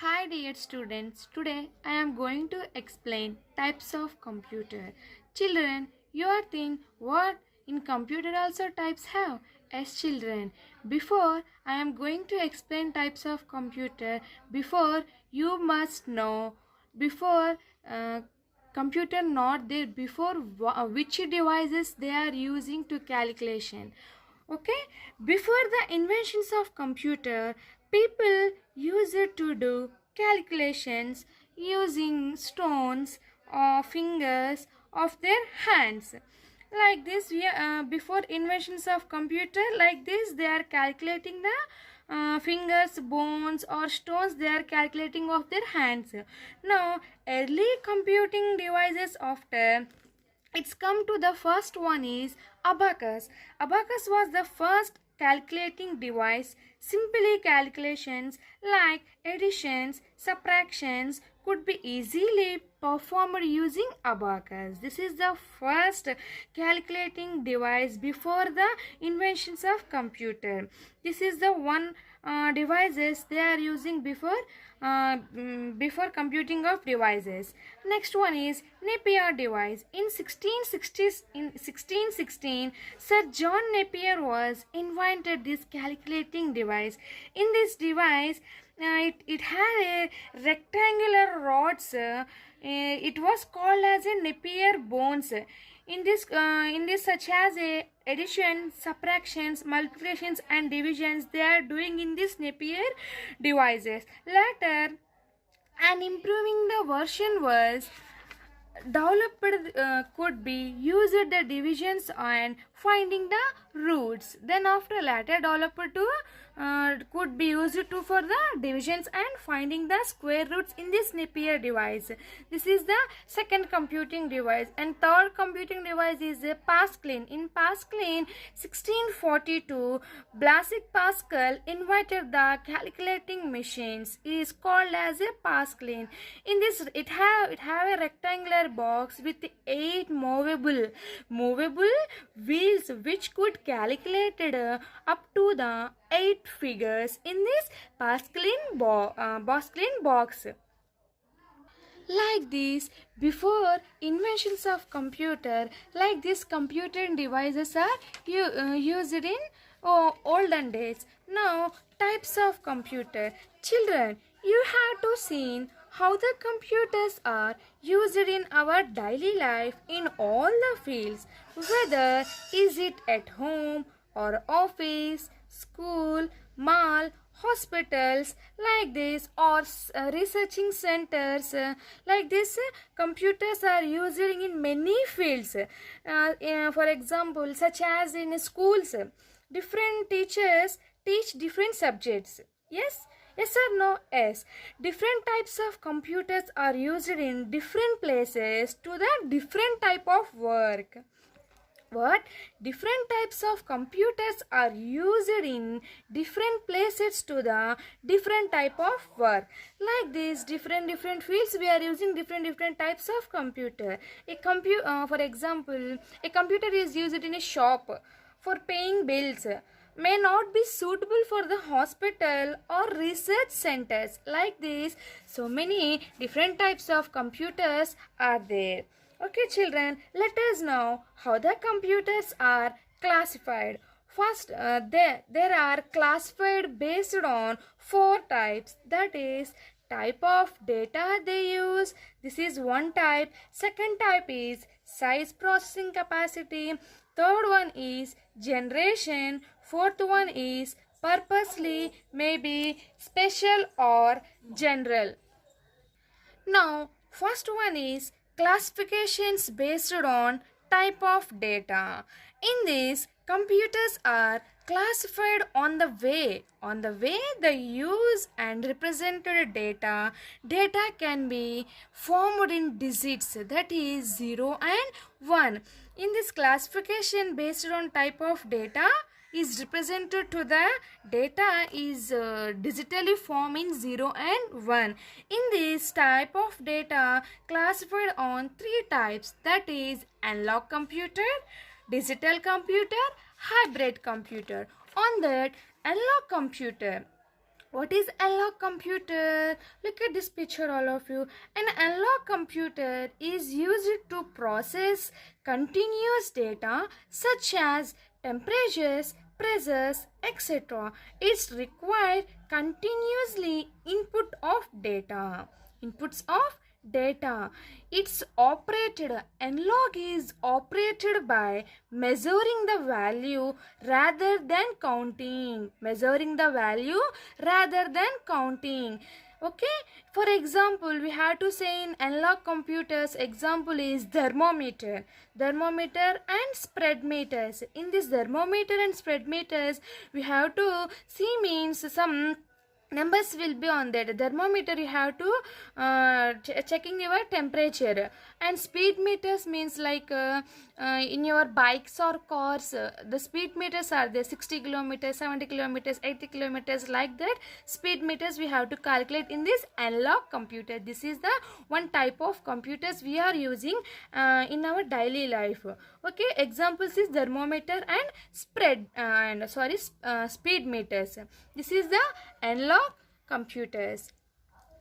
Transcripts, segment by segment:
Hi dear students, today I am going to explain types of computer. Children, you are thinking what in computer also types have? Yes children, before I am going to explain types of computer, before you must know, before computer not there, before which devices they are using to calculation. Okay, before the inventions of computer, people used it to do calculations using stones or fingers of their hands. Like this, before inventions of computer, like this, they are calculating the fingers, bones, or stones. They are calculating of their hands. Now, early computing devices after it's come to the first one is abacus. Abacus was the first calculating device. Simply calculations like additions, subtractions could be easily performed using abacus. This is the first calculating device before the inventions of computer. This is the one devices they are using before computing of devices. Next one is Napier device. In 1616, Sir John Napier was invented this calculating device. In this device, it had a rectangular rods. It was called as a Napier bones. In this such as a addition, subtractions, multiplications, and divisions they are doing in this Napier devices. Later, and improving the version was developed could be used the divisions and finding the roots. Then after later developed to could be used to for the divisions and finding the square roots in this Napier device. This is the second computing device. And third computing device is a Pascal. In Pascal 1642, Blaise Pascal invented the calculating machines. It is called as a Pascal. In this it have a rectangular box with 8 movable wheels which could calculate up to the 8 figures in this Pascaline box. Like this, before inventions of computer, like this computer devices are used in olden days. Now, types of computer. Children, you have to see how the computers are used in our daily life in all the fields, whether is it at home or office, school, mall, hospitals, like this, or researching centers. Like this, computers are used in many fields. For example, such as in schools, different teachers teach different subjects. Yes or no? Yes. Different types of computers are used in different places to the different type of work. What? Different types of computers are used in different places to the different type of work. Like this, different fields we are using different types of computer. For example, a computer is used in a shop for paying bills, may not be suitable for the hospital or research centers. Like this, so many different types of computers are there. Okay children, let us know how the computers are classified. First, there are classified based on 4 types. That is, type of data they use. This is one type. Second type is size, processing capacity. Third one is generation. Fourth one is purposely, maybe special or general. Now, first one is classifications based on type of data. In this, computers are classified on the way they use and represented data. Data can be formed in digits, that is 0 and 1. In this classification based on type of data is represented to the data is digitally formed in 0 and 1. In this type of data classified on 3 types, that is analog computer, digital computer, hybrid computer. On that analog computer, What is analog computer? Look at this picture, all of you. An analog computer is used to process continuous data such as temperatures, pressures, etc. It's required continuously inputs of data. It's operated, analog is operated by measuring the value rather than counting. Okay, for example, we have to say in analog computers, example is thermometer and spread meters. In this thermometer and spread meters, we have to see means some numbers will be on that thermometer. You have to checking your temperature, and speed meters means like in your bikes or cars, the speed meters are there, 60 kilometers, 70 kilometers, 80 kilometers, like that speed meters we have to calculate in this analog computer. This is the one type of computers we are using in our daily life. Okay, examples is thermometer and speed meters. This is the analog computers.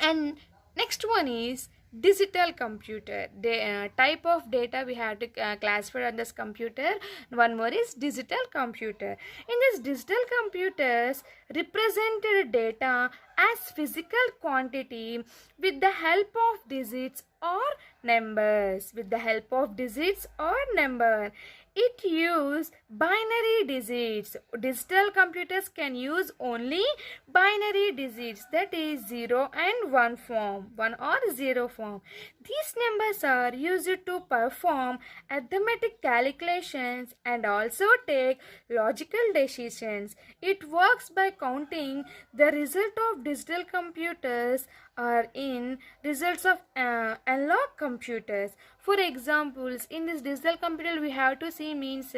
And next one is digital computer. The type of data we have to classify on this computer. One more is digital computer. In this digital computers represented data as physical quantity with the help of digits or numbers. It use binary digits. Digital computers can use only binary digits, that is 0 and 1 form, 1 or 0 form. These numbers are used to perform arithmetic calculations and also take logical decisions. It works by counting the result of digital computers are in results of analog computers. For examples, in this digital computer we have to see means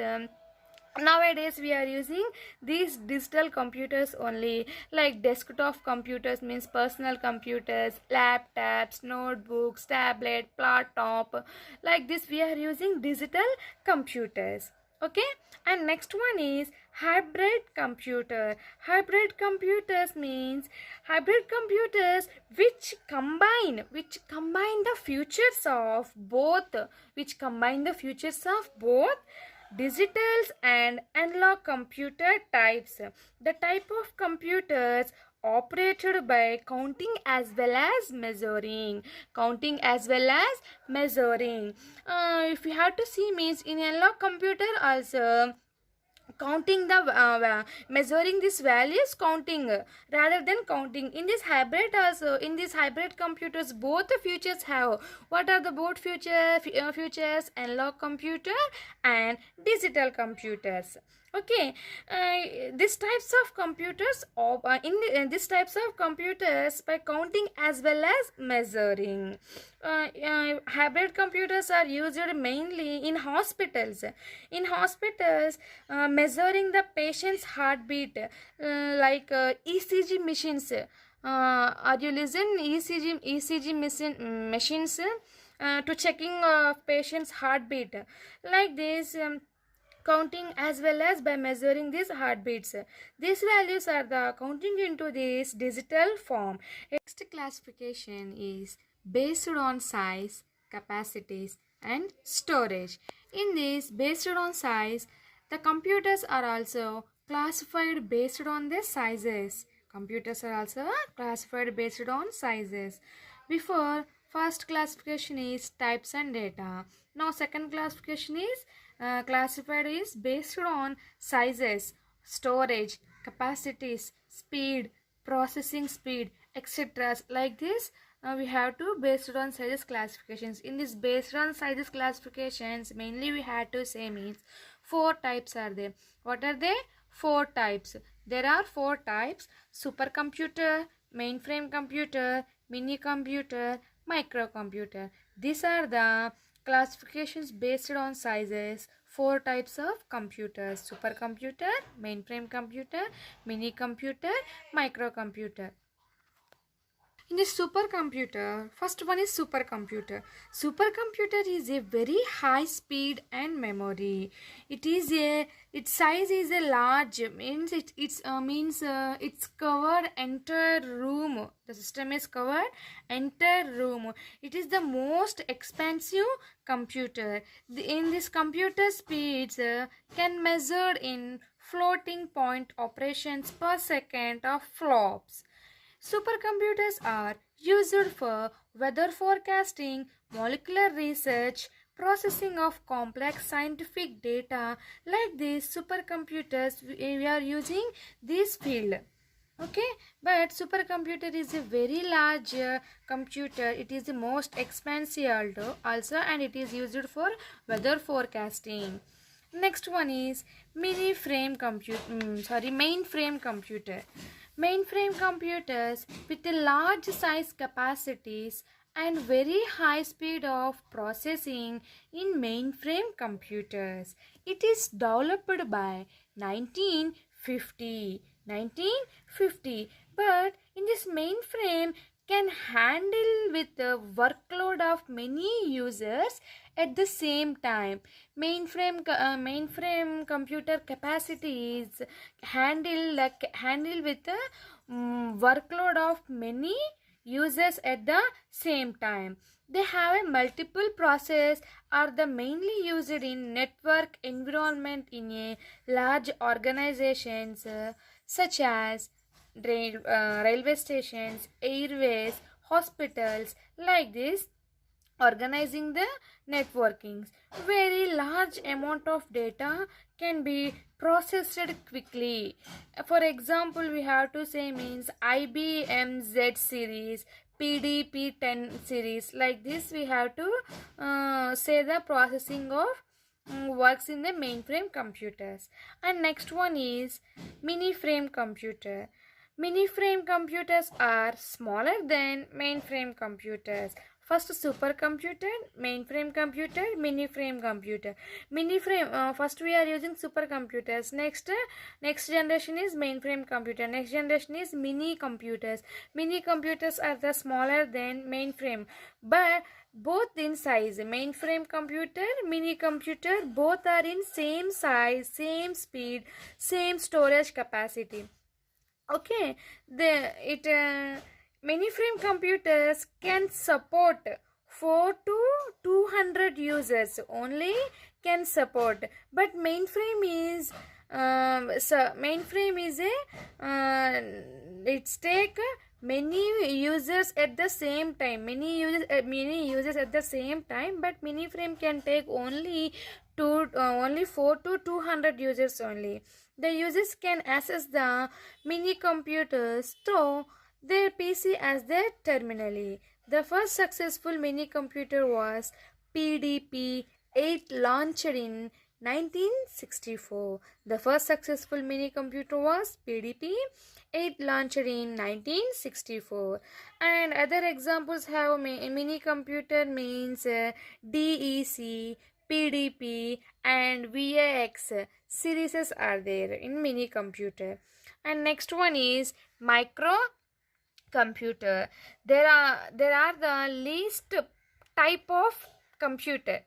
nowadays we are using these digital computers only, like desktop computers means personal computers, laptops, notebooks, tablet, laptop, like this we are using digital computers. Okay, and next one is hybrid computer. Hybrid computers means hybrid computers which combine the features of both digitals and analog computer types. The type of computers operated by counting as well as measuring. If we have to see means in analog computer also counting the measuring this values, counting rather than counting. In this hybrid also, in these hybrid computers both the features have. What are the both features? Analog computer and digital computers. Okay, these types of computers these types of computers by counting as well as measuring. Hybrid computers are used mainly in hospitals. Measuring the patient's heartbeat, like ECG machines. Are you listen? ECG machines to checking patient's heartbeat, like this. Counting as well as by measuring these heartbeats. These values are the counting into this digital form. Next classification is based on size, capacities and storage. In this based on size, the computers are also classified based on their sizes. Before, first classification is types and data. Now second classification is classified is based on sizes, storage, capacities, speed, processing speed, etc. Like this, we have to based on sizes classifications. In this based on sizes classifications, mainly we had to say means 4 types are there. What are they? 4 types. There are 4 types: supercomputer, mainframe computer, minicomputer, microcomputer. These are the classifications based on sizes. 4 types of computers: supercomputer, mainframe computer, minicomputer, microcomputer. In a supercomputer, first one is supercomputer. Supercomputer is a very high speed and memory. Its size is a large, means it's covered entire room. The system is covered entire room. It is the most expensive computer. In this computer speeds can measured in floating point operations per second of flops. Supercomputers are used for weather forecasting, molecular research, processing of complex scientific data. Like these supercomputers, we are using this field. Okay, but supercomputer is a very large computer. It is the most expensive also, and it is used for weather forecasting. Next one is mainframe computer. Mainframe computers with a large size capacities and very high speed of processing in mainframe computers. It is developed by 1950, but in this mainframe can handle with the workload of many users at the same time. Mainframe computer capacity is handle with the workload of many users at the same time. They have a multiple process are the mainly used in network environment in a large organizations such as railway stations, airways, hospitals. Like this, organizing the networkings, very large amount of data can be processed quickly. For example, we have to say means IBM Z series, PDP-10 series. Like this, we have to say the processing of works in the mainframe computers. And next one is miniframe computer. Miniframe computers are smaller than mainframe computers. First supercomputer, mainframe computer, miniframe computer. Miniframe, first we are using supercomputers. Next generation is mainframe computer. Next generation is mini computers. Mini computers are the smaller than mainframe, but both in size. Mainframe computer, mini computer, both are in same size, same speed, same storage capacity. Okay, mainframe computers can support 4 to 200 users only can support, but mainframe is a it's take many users at the same time, many users at the same time, but miniframe can take only 4 to 200 users only. The users can access the mini computers through their PC as their terminal. The first successful mini computer was PDP-8 launched in 1964. The first successful mini computer was PDP-8 launched in 1964. And other examples have mini computer means DEC, PDP and VAX series are there in mini computer. And next one is microcomputer. There are the least type of computer.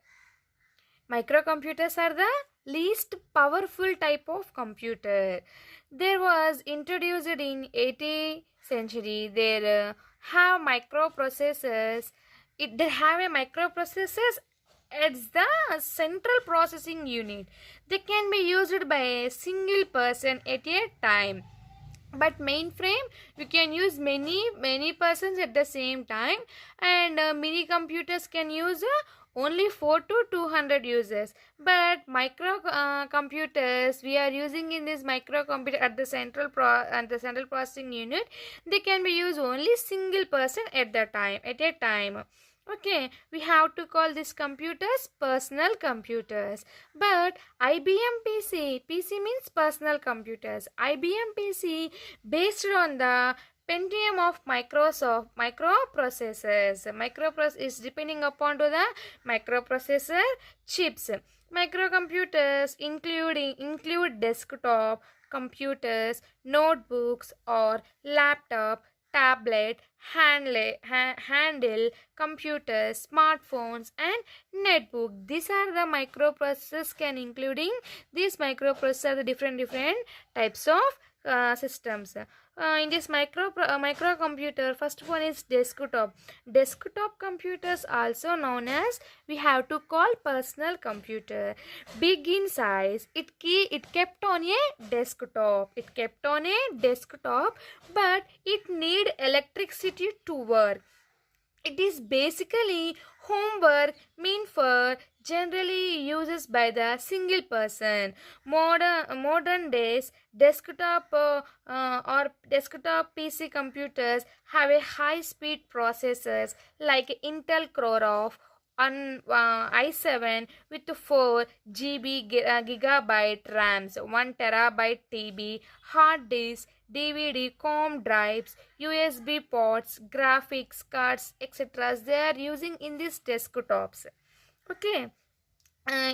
Microcomputers are the least powerful type of computer. There was introduced in 18th century. There have microprocessors. They have a microprocessors as the central processing unit. They can be used by a single person at a time. But mainframe, we can use many persons at the same time, and mini computers can use only 4 to 200 users. But micro computers we are using in this microcomputer at the central processing unit, they can be used only single person at a time. Okay, we have to call these computers personal computers. But IBM PC means personal computers. IBM PC based on the Pentium of Microsoft microprocessors. Microprocessor is depending upon to the microprocessor chips. Microcomputers include desktop computers, notebooks or laptop, tablet, handle, computers, smartphones, and netbook. These are the microprocessors can including these microprocessors are the different types of systems. In this microcomputer, first one is desktop. Desktop computers also known as we have to call personal computer. Big in size, it kept on a desktop. It kept on a desktop, but it need electricity to work. It is basically homework meant for generally uses by the single person. Modern days or desktop PC computers have a high speed processors like Intel Core of on i7 with 4 GB gigabyte RAMs, 1 terabyte TB, hard disk, DVD, COM drives, USB ports, graphics cards, etc. They are using in these desktops. Okay.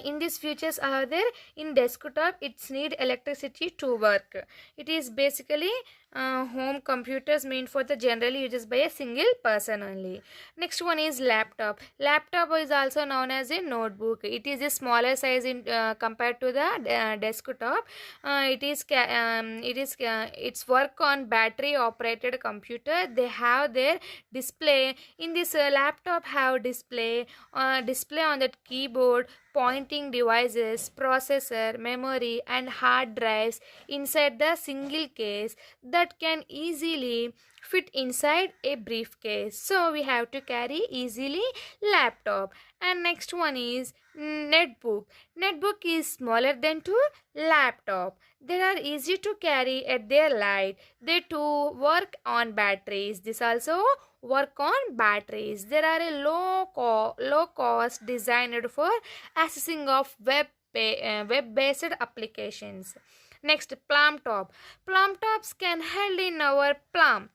In these features are there in desktop, it's need electricity to work. It is basically home computers meant for the generally uses by a single person only. Next one is laptop. Laptop is also known as a notebook. It is a smaller size in compared to the desktop. It's work on battery operated computer. They have their display in this laptop have display on that keyboard, pointing devices, processor, memory, and hard drives inside the single case that can easily fit inside a briefcase. So we have to carry easily laptop. And next one is netbook. Netbook is smaller than to laptop. They are easy to carry at their light. They too work on batteries. This also work on batteries. There are a low cost designed for accessing of web-based applications. Next, palm top. Palm tops can held in our palm.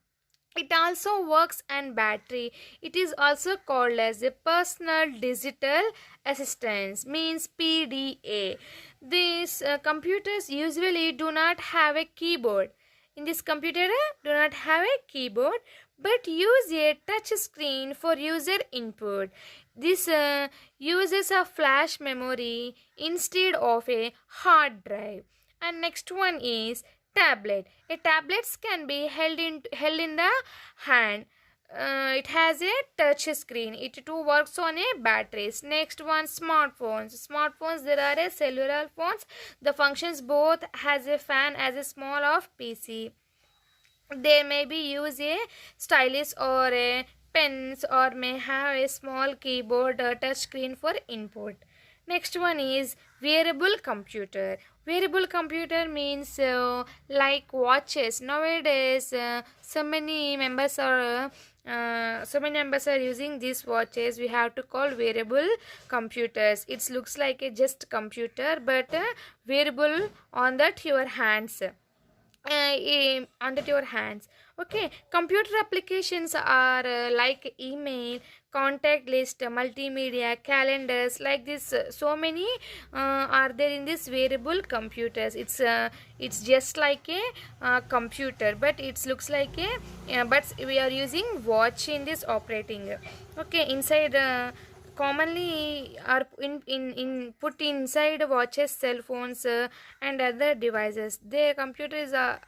It also works on battery. It is also called as a personal digital assistant, means PDA. These computers usually do not have a keyboard. In this computer, do not have a keyboard, but use a touch screen for user input. This uses a flash memory instead of a hard drive. And next one is tablet. A tablets can be held in the hand. It has a touch screen. It too works on a batteries. Next one, smartphones. Smartphones, there are a cellular phones. The functions both has a fan as a small of PC. There may be use a stylus or a pens or may have a small keyboard touch screen for input. Next one is wearable computer. Wearable computer means like watches. Nowadays, so many members are using these watches. We have to call wearable computers. It looks like a just computer, but wearable on that your hands. Under your hands. Okay, computer applications are like email, contact list, multimedia, calendars, like this. So many are there in this wearable computers. It's just like a computer, but it looks like a but we are using watch in this operating. Okay, inside commonly are in put inside watches, cell phones, and other devices. Their computer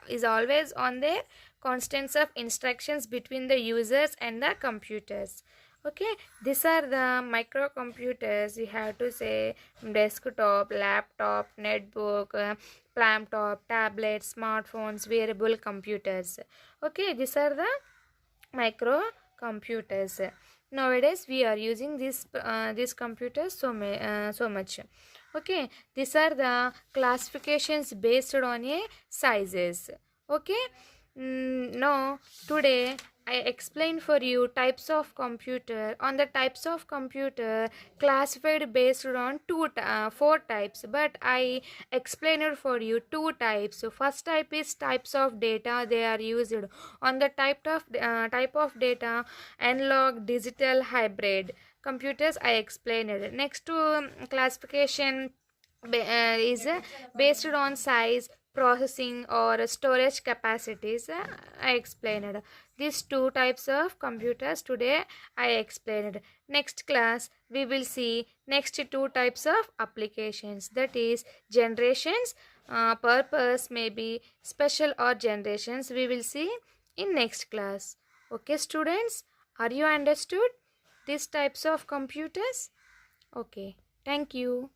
is always on their constants of instructions between the users and the computers. Okay, these are the microcomputers. We have to say desktop, laptop, netbook, laptop, tablet, smartphones, wearable computers. Okay, these are the microcomputers. Nowadays we are using these computers so much. Okay, these are the classifications based on a sizes. Okay, now today I explained for you types of computer. On the types of computer classified based on four types, but I explained for you two types. So first type is types of data. They are used on the type of data, analog, digital, hybrid computers. I explained it. Next to classification is based on size, processing or storage capacities. I explained. These two types of computers today I explained. Next class we will see next two types of applications, that is generations, purpose, maybe special or generations, we will see in next class. Okay students, are you understood these types of computers? Okay, thank you.